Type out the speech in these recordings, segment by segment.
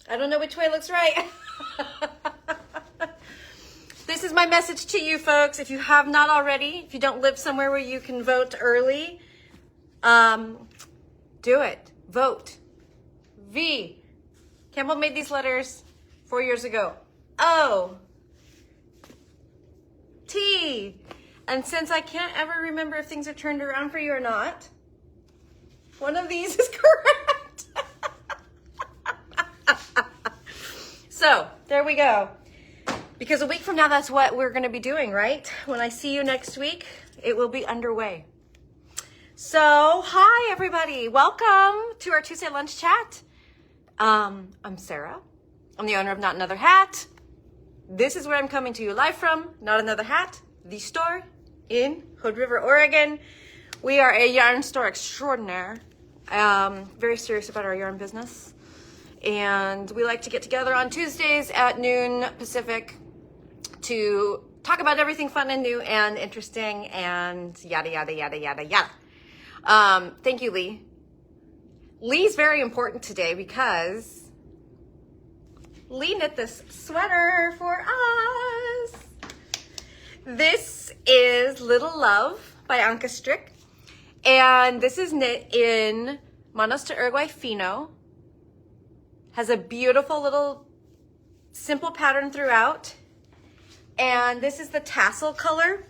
I don't know which way looks right. This is my message to you folks. If you have not already, if you don't live somewhere where you can vote early, do it. Vote. V. Campbell made these letters 4 years ago. O. T. And since I can't ever remember if things are turned around for you or not, one of these is correct. So there we go. Because a week from now, that's what we're going to be doing, right? When I see you next week, it will be underway. So, hi everybody. Welcome to our Tuesday lunch chat. I'm Sarah. I'm the owner of Not Another Hat. This is where I'm coming to you live from, Not Another Hat, the store in Hood River, Oregon. We are a yarn store extraordinaire. Very serious about our yarn business. And we like to get together on Tuesdays at noon Pacific to talk about everything fun and new and interesting and yada, yada, yada, yada, yada. Thank you, Lee. Lee's very important today because Lee knit this sweater for us. This is Little Love by byANKESTRicK. And this is knit in Manos del Uruguay Fino. Has a beautiful little simple pattern throughout. And this is the tassel color.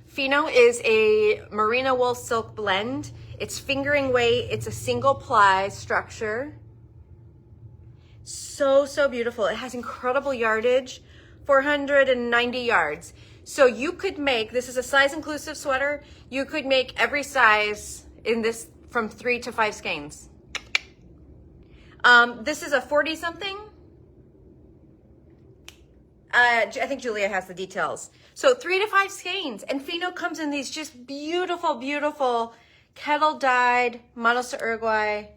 Fino is a merino wool silk blend. It's fingering weight. It's a single ply structure. So, so beautiful. It has incredible yardage, 490 yards. So you could make, this is a size inclusive sweater. You could make every size in this from 3 to 5 skeins. This is a 40 something. I think Julia has the details. So 3 to 5 skeins, and Fino comes in these just beautiful, beautiful kettle dyed Manos del Uruguay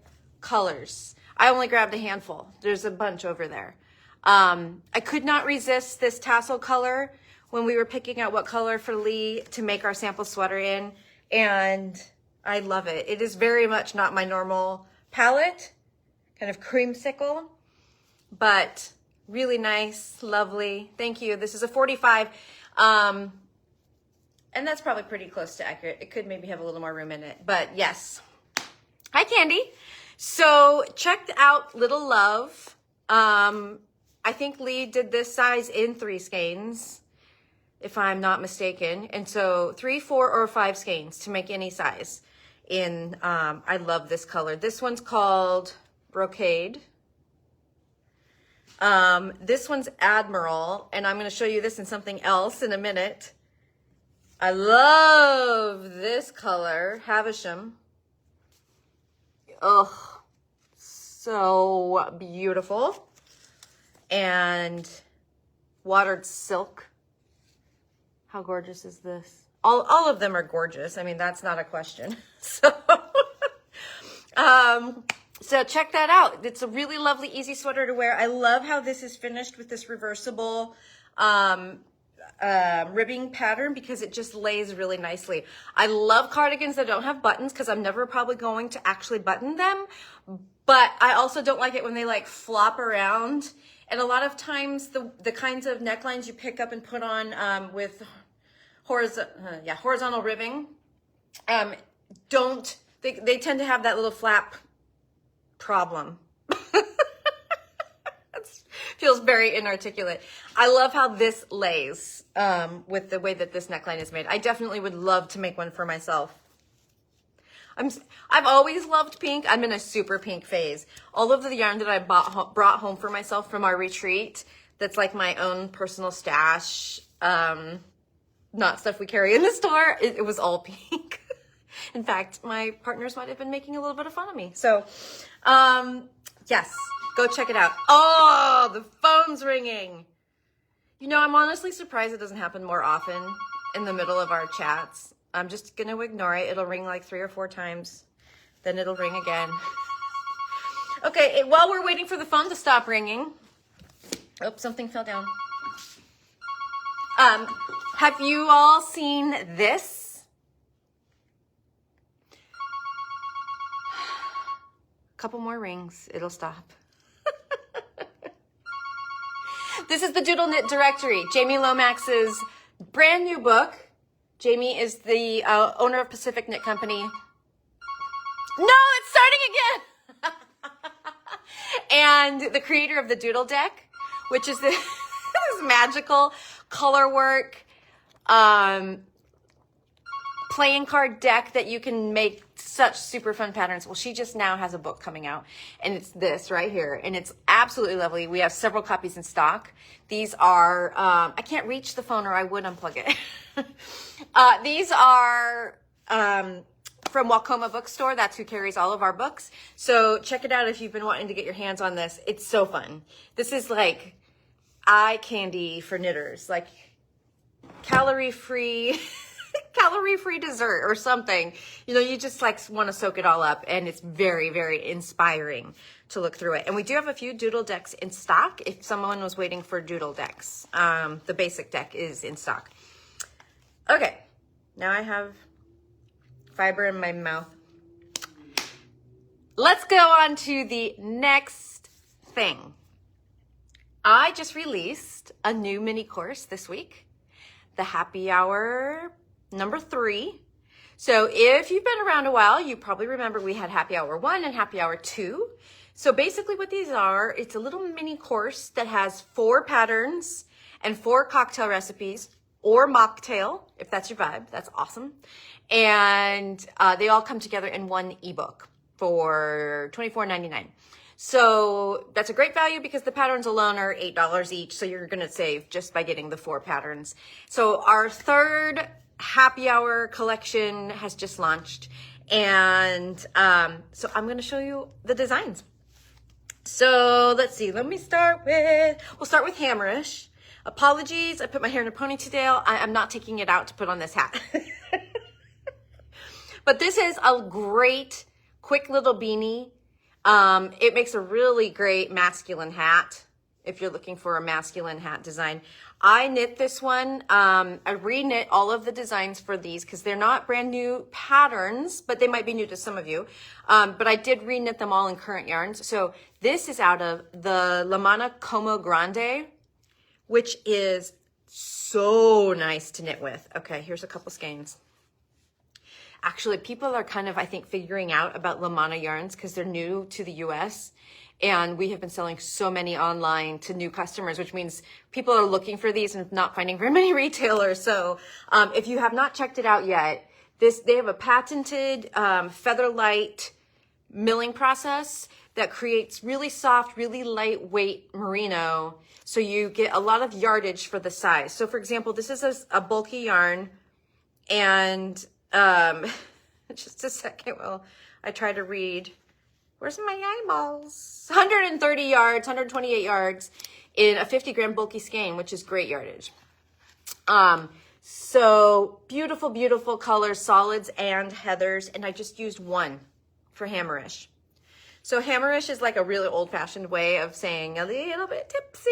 colors. I only grabbed a handful. There's a bunch over there. I could not resist this tassel color when we were picking out what color for Lee to make our sample sweater in, and I love it. It is very much not my normal palette, kind of creamsicle, but really nice, lovely. Thank you. This is a 45, and that's probably pretty close to accurate. It could maybe have a little more room in it, but yes. Hi, Candy. So check out Little Love. I think Lee did this size in 3 skeins, if I'm not mistaken. And so 3, 4, or 5 skeins to make any size in, I love this color. This one's called Brocade. This one's Admiral, and I'm going to show you this in something else in a minute. I love this color, Havisham. Oh, so beautiful. And watered silk. How gorgeous is this? All of them are gorgeous. I mean, that's not a question. So, so check that out. It's a really lovely, easy sweater to wear. I love how this is finished with this reversible ribbing pattern because it just lays really nicely. I love cardigans that don't have buttons because I'm never probably going to actually button them. But I also don't like it when they like flop around. And a lot of times the kinds of necklines you pick up and put on with horizontal ribbing they tend to have that little flap problem. Feels very inarticulate. I love how this lays with the way that this neckline is made. I definitely would love to make one for myself. I've always loved pink. I'm in a super pink phase. All of the yarn that I brought home for myself from our retreat, that's like my own personal stash, not stuff we carry in the store, it was all pink. In fact, my partners might have been making a little bit of fun of me. So, yes, go check it out. Oh, the phone's ringing. You know, I'm honestly surprised it doesn't happen more often in the middle of our chats. I'm just going to ignore it. It'll ring like 3 or 4 times. Then it'll ring again. Okay, while we're waiting for the phone to stop ringing. Oh, something fell down. Have you all seen this? Couple more rings, it'll stop. This is the Doodle Knit Directory, Jamie Lomax's brand new book. Jamie is the owner of Pacific Knit Company. No, it's starting again! And the creator of the Doodle Deck, which is this magical color work playing card deck that you can make such super fun patterns. Well, she just now has a book coming out, and it's this right here, and it's absolutely lovely. We have several copies in stock. These are, I can't reach the phone or I would unplug it. These are from Waukoma Bookstore. That's who carries all of our books. So check it out if you've been wanting to get your hands on this. It's so fun. This is like eye candy for knitters, like calorie-free dessert or something. You know, you just like want to soak it all up, and it's very, very inspiring to look through it. And we do have a few Doodle Decks in stock if someone was waiting for Doodle Decks. The basic deck is in stock. Okay, now I have fiber in my mouth. Let's go on to the next thing. I just released a new mini course this week, the Happy Hour number 3. So if you've been around a while, you probably remember we had Happy Hour 1 and Happy Hour 2. So basically what these are, it's a little mini course that has 4 patterns and 4 cocktail recipes, or mocktail, if that's your vibe. That's awesome. And they all come together in one ebook for $24.99. So that's a great value because the patterns alone are $8 each. So you're going to save just by getting the 4 patterns. So our third Happy Hour collection has just launched. And so I'm going to show you the designs. So let's see. We'll start with Hammerish. Apologies, I put my hair in a ponytail. I'm not taking it out to put on this hat. But this is a great, quick little beanie. It makes a really great masculine hat if you're looking for a masculine hat design. I knit this one. I re-knit all of the designs for these because they're not brand new patterns, but they might be new to some of you. But I did re-knit them all in current yarns. So this is out of the Lamana Como Grande, which is so nice to knit with. Okay, here's a couple skeins. Actually, people are kind of, I think, figuring out about Lamana yarns because they're new to the US. And we have been selling so many online to new customers, which means people are looking for these and not finding very many retailers. So if you have not checked it out yet, they have a patented feather light milling process that creates really soft, really lightweight merino. So you get a lot of yardage for the size. So for example, this is a bulky yarn, and just a second while I try to read. Where's my eyeballs? 130 yards, 128 yards in a 50 gram bulky skein, which is great yardage. So beautiful, beautiful colors, solids and heathers. And I just used one for Hammerish. So Hammerish is like a really old fashioned way of saying a little bit tipsy.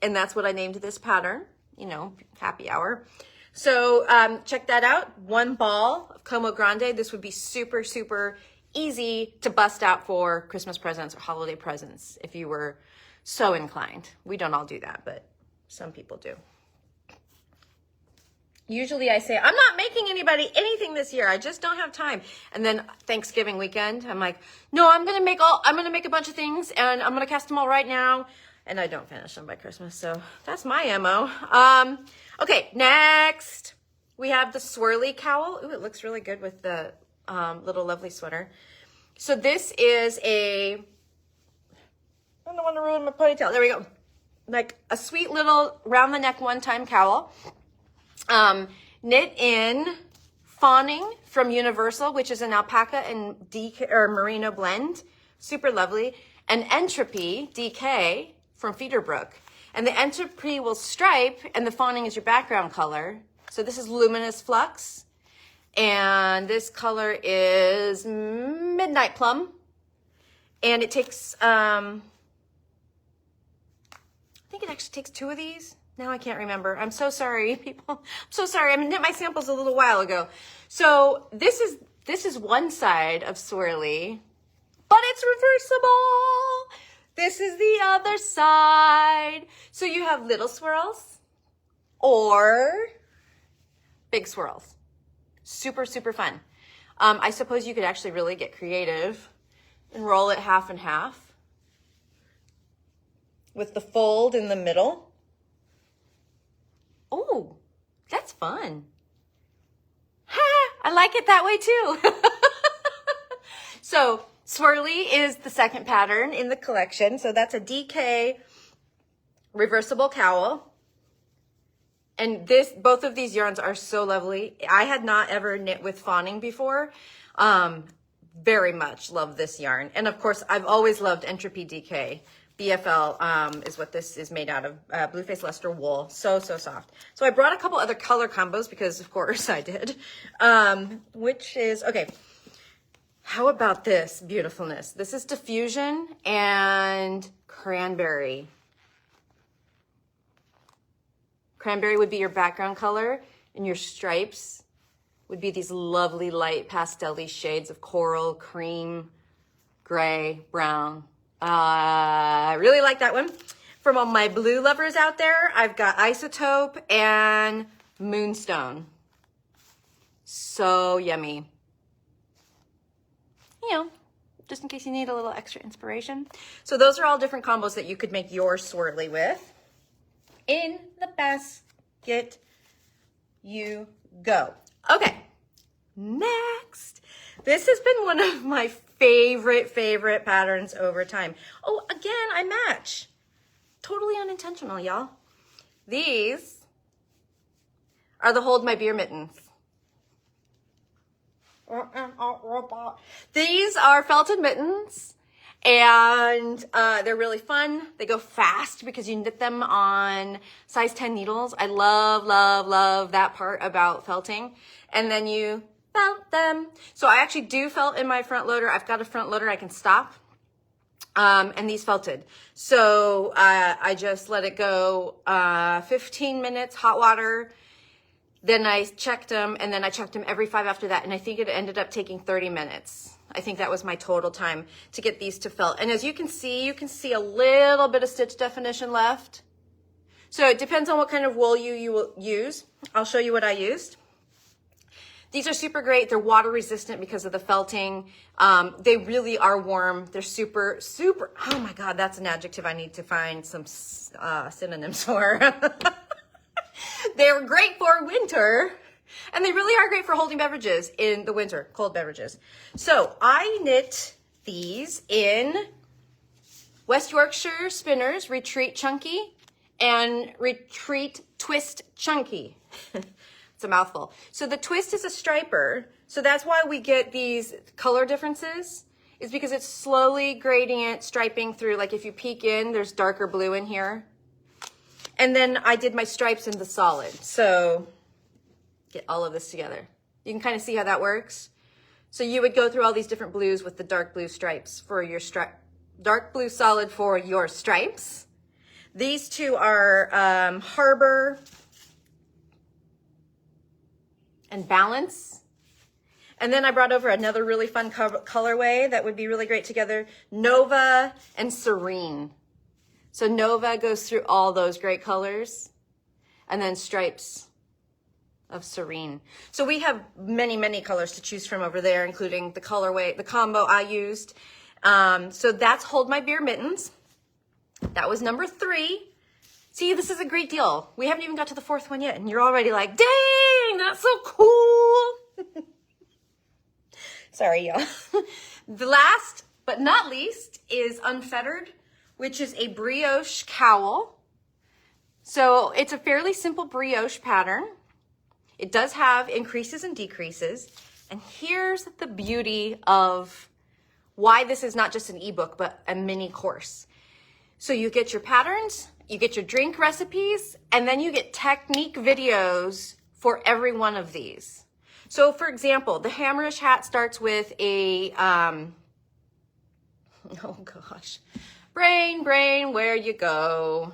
And that's what I named this pattern, you know, Happy Hour. So check that out. 1 ball of Como Grande. This would be super, super easy to bust out for Christmas presents or holiday presents if you were so inclined. We don't all do that, but some people do. Usually I say, I'm not making anybody anything this year. I just don't have time. And then Thanksgiving weekend, I'm like, no, I'm going to make a bunch of things and I'm going to cast them all right now. And I don't finish them by Christmas. So that's my MO. Okay, next we have the swirly cowl. Ooh, it looks really good with the little lovely sweater. So this is I don't want to ruin my ponytail. There we go. Like a sweet little round the neck one-time cowl. Knit in Fawning from Universal, which is an alpaca and DK or merino blend. Super lovely. And Entropy DK from Feederbrook. And the Entropy will stripe and the Fawning is your background color. So this is Luminous Flux. And this color is Midnight Plum. And it takes, I think it actually takes 2 of these. Now I can't remember. I'm so sorry, people. I'm so sorry. I knit my samples a little while ago. So this is one side of swirly, but it's reversible. This is the other side. So you have little swirls or big swirls. Super, super fun. I suppose you could actually really get creative and roll it half and half with the fold in the middle. Oh, that's fun. I like it that way too. So swirly is the second pattern in the collection. So that's a DK reversible cowl. And both of these yarns are so lovely. I had not ever knit with fawning before. Very much love this yarn. And of course, I've always loved Entropy DK. BFL is what this is made out of, Blueface Leicester wool. So, so soft. So I brought a couple other color combos because of course I did. Which is, okay. How about this beautifulness? This is Diffusion and Cranberry. Cranberry would be your background color, and your stripes would be these lovely light pastel-y shades of coral, cream, gray, brown. I really like that one. From all my blue lovers out there, I've got Isotope and Moonstone. So yummy. You know, just in case you need a little extra inspiration. So those are all different combos that you could make your swirly with. In the basket you go. Okay, next. This has been one of my favorite patterns over time. Oh, again, I match. Totally unintentional, y'all. These are the Hold My Beer mittens. These are felted mittens. And they're really fun. They go fast because you knit them on size 10 needles. I love, love, love that part about felting. And then you felt them. So I actually do felt in my front loader. I've got a front loader I can stop. And these felted. So I just let it go 15 minutes, hot water. Then I checked them, and then I checked them every 5 after that. And I think it ended up taking 30 minutes. I think that was my total time to get these to felt. And as you can see a little bit of stitch definition left. So it depends on what kind of wool you will use. I'll show you what I used. These are super great. They're water resistant because of the felting. They really are warm. They're super, super, oh my God, that's an adjective I need to find some synonyms for. They're great for winter. And they really are great for holding beverages in the winter, cold beverages. So I knit these in West Yorkshire Spinners Retreat Chunky and Retreat Twist Chunky. It's a mouthful. So the twist is a striper. So that's why we get these color differences, is because it's slowly gradient striping through. Like if you peek in, there's darker blue in here. And then I did my stripes in the solid. So get all of this together. You can kind of see how that works. So you would go through all these different blues with the dark blue stripes for your dark blue solid for your stripes. These two are Harbor and Balance. And then I brought over another really fun colorway that would be really great together, Nova and Serene. So Nova goes through all those great colors, and then stripes of Serene. So we have many, many colors to choose from over there, including the colorway, the combo I used. So that's Hold My Beer mittens. That was number 3. See, this is a great deal. We haven't even got to the 4th one yet, and you're already like, dang, that's so cool. Sorry, y'all. The last but not least is Unfettered, which is a brioche cowl. So it's a fairly simple brioche pattern. It does have increases and decreases. And here's the beauty of why this is not just an ebook, but a mini course. So you get your patterns, you get your drink recipes, and then you get technique videos for every one of these. So for example, the hammerish hat starts with a, oh gosh, brain, where you go?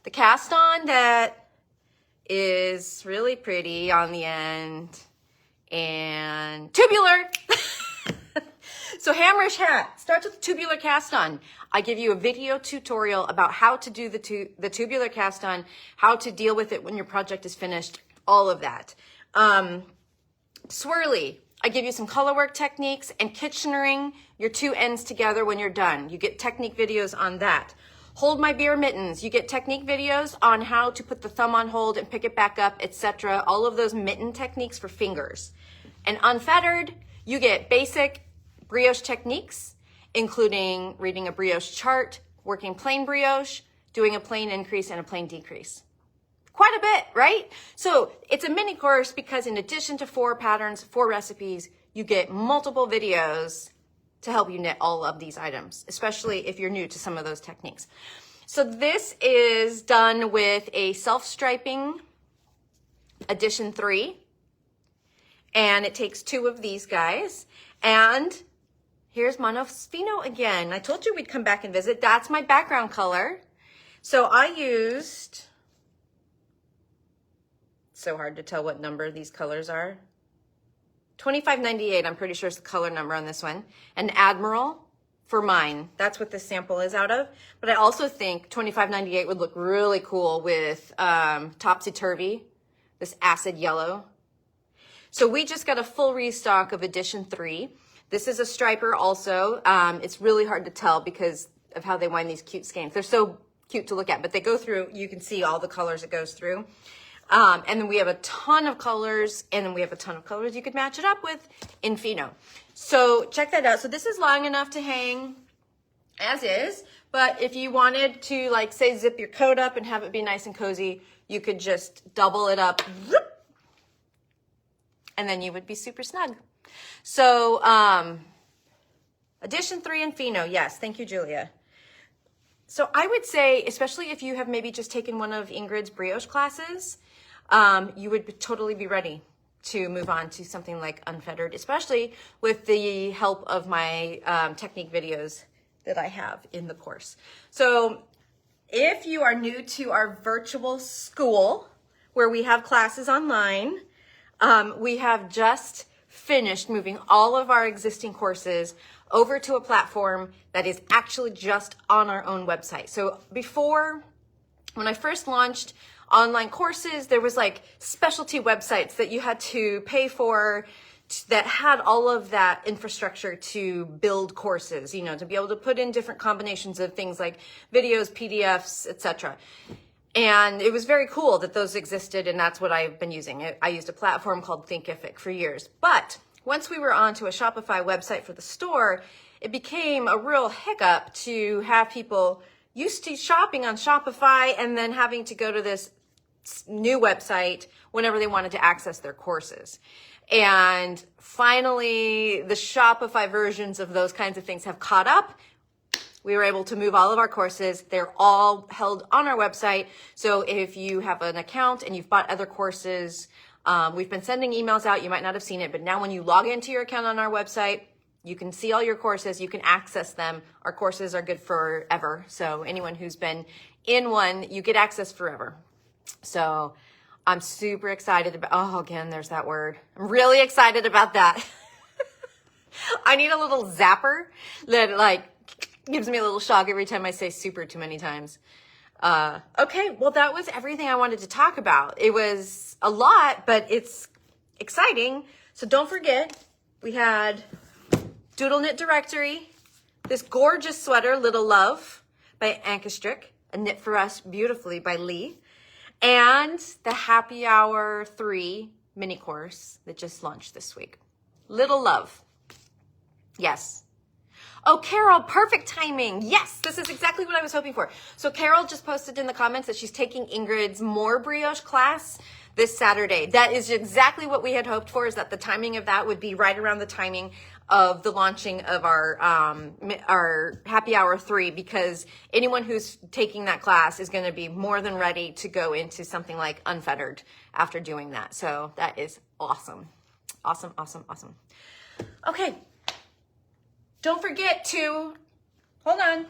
The cast on that is really pretty on the end and tubular. So hammerish hat starts with tubular cast on. I give you a video tutorial about how to do the tubular cast on, how to deal with it when your project is finished, all of that. Swirly, I give you some color work techniques and Kitchenering your two ends together when you're done. You get technique videos on that. Hold my beer mittens, you get technique videos on how to put the thumb on hold and pick it back up, etc. All of those mitten techniques for fingers. And unfettered, you get basic brioche techniques, including reading a brioche chart, working plain brioche, doing a plain increase and a plain decrease. Quite a bit, right? So it's a mini course because in addition to 4 patterns, 4 recipes, you get multiple videos to help you knit all of these items, especially if you're new to some of those techniques. So this is done with a self-striping edition 3, and it takes 2 of these guys. And here's Manos Fino again. I told you we'd come back and visit. That's my background color. So I used, so hard to tell what number these colors are. 2598, I'm pretty sure is the color number on this one. And Admiral for mine. That's what this sample is out of. But I also think 2598 would look really cool with Topsy Turvy, this acid yellow. So we just got a full restock of edition 3. This is a striper also. It's really hard to tell because of how they wind these cute skeins. They're so cute to look at, but they go through, you can see all the colors it goes through. And then we have a ton of colors, and then we have a ton of colors you could match it up with in Fino. So check that out. So this is long enough to hang as is, but if you wanted to, like, say, zip your coat up and have it be nice and cozy, you could just double it up, and then you would be super snug. So edition 3 in Fino, yes, thank you, Julia. So I would say, especially if you have maybe just taken one of Ingrid's brioche classes, you would totally be ready to move on to something like unfettered, especially with the help of my technique videos that I have in the course. So if you are new to our virtual school where we have classes online, we have just finished moving all of our existing courses over to a platform that is actually just on our own website. So before, when I first launched online courses, there was like specialty websites that you had to pay for that had all of that infrastructure to build courses, you know, to be able to put in different combinations of things like videos, PDFs, etc. And it was very cool that those existed, and that's what I've been using. I used a platform called Thinkific for years. But once we were onto a Shopify website for the store, it became a real hiccup to have people used to shopping on Shopify and then having to go to this new website whenever they wanted to access their courses. And finally, the Shopify versions of those kinds of things have caught up. We were able to move all of our courses. They're all held on our website. So if you have an account and you've bought other courses, we've been sending emails out. You might not have seen it, but now when you log into your account on our website, you can see all your courses. You can access them. Our courses are good forever. So anyone who's been in one, you get access forever. So I'm super excited about, oh, again, there's that word. I'm really excited about that. I need a little zapper that like gives me a little shock every time I say super too many times. Okay, well, that was everything I wanted to talk about. It was a lot, but it's exciting. So don't forget, we had Doodle Knit Directory, this gorgeous sweater, Little Love by byANKESTRicK, a knit for us beautifully by Lee, and the Happy Hour 3 mini course that just launched this week. Little Love. Yes. Oh, Carol, perfect timing. Yes, this is exactly what I was hoping for. So Carol just posted in the comments that she's taking Ingrid's More Brioche class this Saturday. That is exactly what we had hoped for, is that the timing of that would be right around the timing of the launching of our Happy Hour 3, because anyone who's taking that class is going to be more than ready to go into something like unfettered after doing that. So that is awesome. Awesome, awesome, awesome. Okay. Don't forget to, hold on.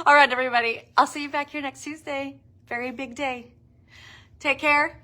All right, everybody. I'll see you back here next Tuesday. Very big day. Take care.